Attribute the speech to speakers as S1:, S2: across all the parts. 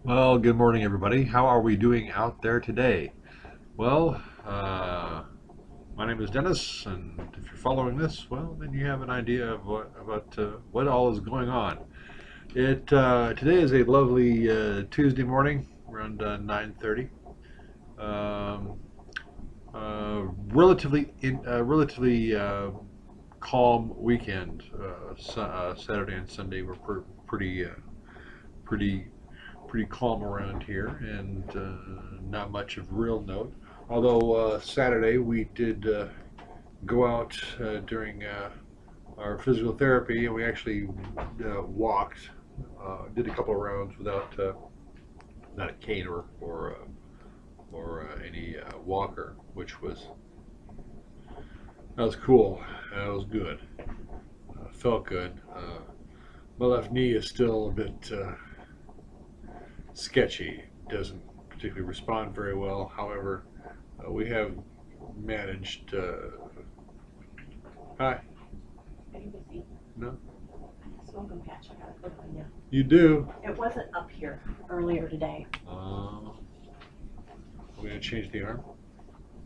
S1: Well, good morning, everybody. How are we doing out there today? Well, my name is Dennis, and if you're following this, well, then you have an idea of what all is going on. It Today is a lovely Tuesday morning, around 9:30. Um, relatively calm weekend. Saturday and Sunday were pretty pretty calm around here, and not much of real note. Although Saturday we did go out during our physical therapy, and we actually walked, did a couple of rounds without not a cane or any walker, which was that was cool. That was good. Felt good. My left knee is still a bit sketchy. Doesn't particularly respond very well. However, we have managed. Hi.
S2: Are you busy?
S1: No,
S2: Smoking patch, I got a good one, yeah.
S1: you do.
S2: It wasn't up here earlier today.
S1: We're gonna change the arm.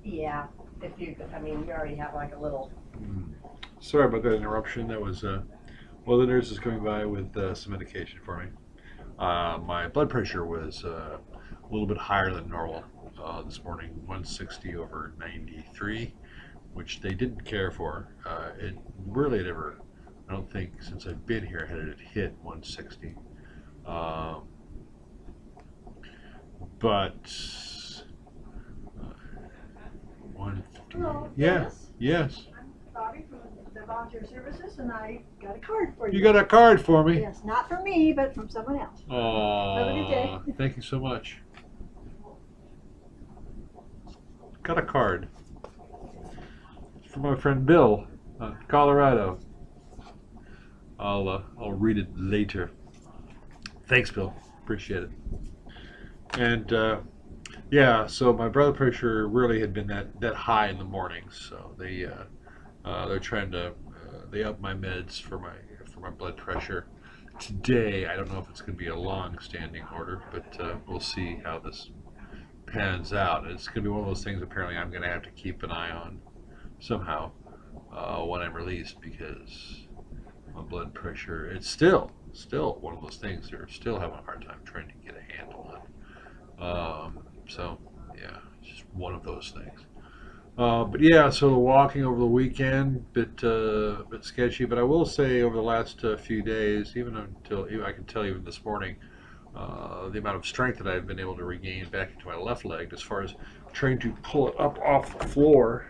S2: Yeah, if you, you already have like a little.
S1: Hmm. Sorry about that interruption. That was well, the nurse is coming by with some medication for me. My blood pressure was a little bit higher than normal this morning, 160 over 93, which they didn't care for. It really had ever, I don't think since I've been here had it hit 160. Um, but 150.
S3: Hello,
S1: Yeah.
S3: Dennis.
S1: Yes.
S3: I'm Bobby from the Volunteer Services, and I got a card for you.
S1: You got a card for me.
S3: Yes, not from me, but from someone else. Have a good day.
S1: Thank you so much. Got a card. It's from my friend Bill, Colorado. I'll read it later. Thanks, Bill. Appreciate it. And yeah, so my blood pressure really had been that high in the mornings, so they're trying to they up my meds for my blood pressure today. I don't know if it's going to be a long-standing order, but we'll see how this pans out. It's going to be one of those things. Apparently, I'm going to have to keep an eye on somehow when I'm released, because my blood pressure, it's still one of those things they're still having a hard time trying to get a handle on. So yeah, it's just one of those things. But yeah, so the walking over the weekend, bit sketchy. But I will say, over the last few days, even I can tell even this morning, the amount of strength that I've been able to regain back into my left leg, as far as trying to pull it up off the floor,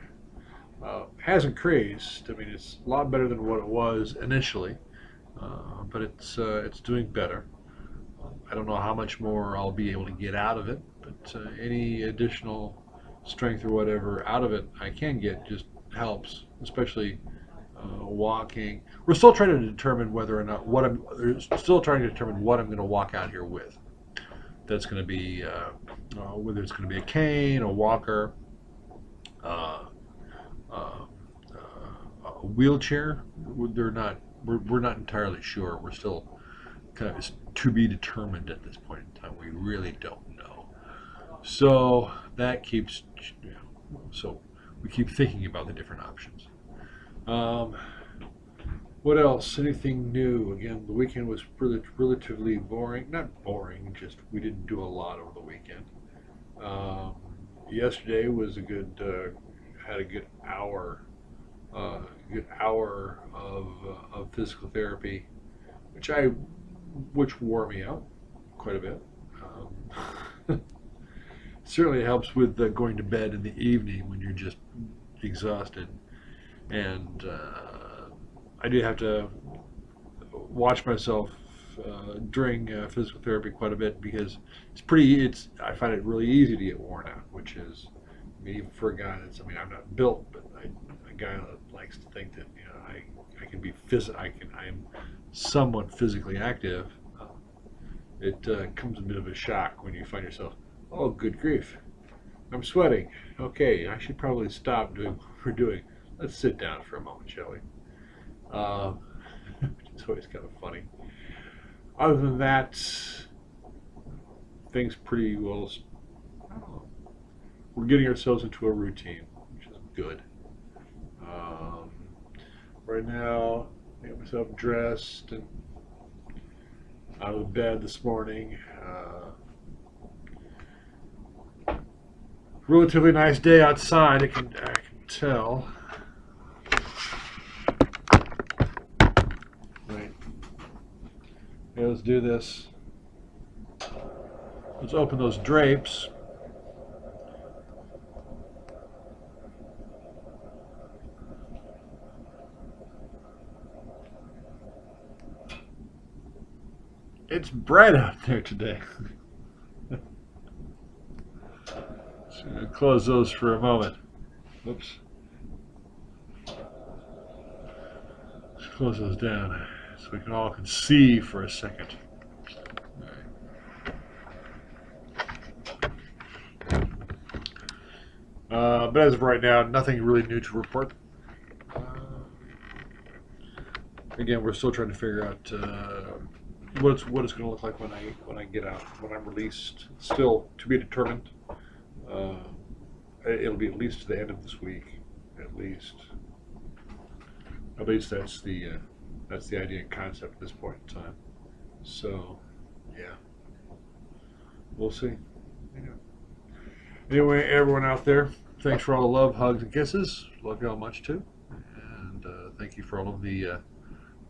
S1: hasn't increased. I mean, it's a lot better than what it was initially, but it's doing better. I don't know how much more I'll be able to get out of it, but any additional strength or whatever out of it I can get just helps, especially walking. We're still trying to determine whether or not they're still trying to determine what I'm going to walk out here with. That's going to be whether it's going to be a cane, a walker, uh, uh, a wheelchair. We're not entirely sure. We're still kind of to be determined at this point in time. We really don't know. So that keeps, so we keep thinking about the different options. Um, what else? Anything new? Again, the weekend was relatively boring. Not boring, just we didn't do a lot over the weekend. Um, Yesterday was had a good hour of physical therapy, which wore me out quite a bit. Certainly helps with going to bed in the evening when you're just exhausted. And I do have to watch myself during physical therapy quite a bit, because I find it really easy to get worn out, which is, I mean, even for a guy that's, I mean, I'm not built, but a guy that likes to think that, I can be I am somewhat physically active. It comes a bit of a shock when you find yourself, oh, good grief, I'm sweating. Okay, I should probably stop doing what we're doing. Let's sit down for a moment, shall we? Uh, it's always kind of funny. Other than that, things pretty well. I don't know. We're getting ourselves into a routine, which is good. Right now, I got myself dressed and out of bed this morning. Relatively nice day outside. I can tell. Right. Yeah, let's do this. Let's open those drapes. It's bright out there today. So I'm gonna close those for a moment. Oops. Let's close those down so we can all see for a second. But as of right now, nothing really new to report. Again, we're still trying to figure out what it's going to look like when I get out, when I'm released. Still to be determined. It'll be at least to the end of this week, at least. At least that's the idea and concept at this point in time. So, yeah, we'll see. Yeah. Anyway, everyone out there, thanks for all the love, hugs, and kisses. Love y'all much too, and thank you for all of the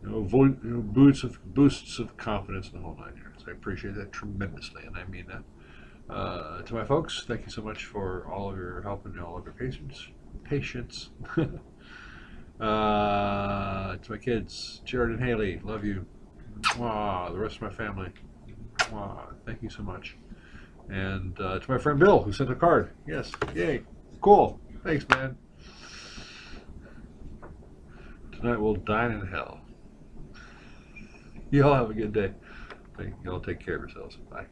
S1: boosts of confidence in the whole 9 yards. I appreciate that tremendously, and I mean that. To my folks, thank you so much for all of your help and all of your patience. To my kids, Jared and Haley, love you. Mwah. The rest of my family, mwah. Thank you so much. And to my friend Bill, who sent a card. Yes, yay, cool. Thanks, man. Tonight we'll dine in hell. You all have a good day. Y'all take care of yourselves. Bye.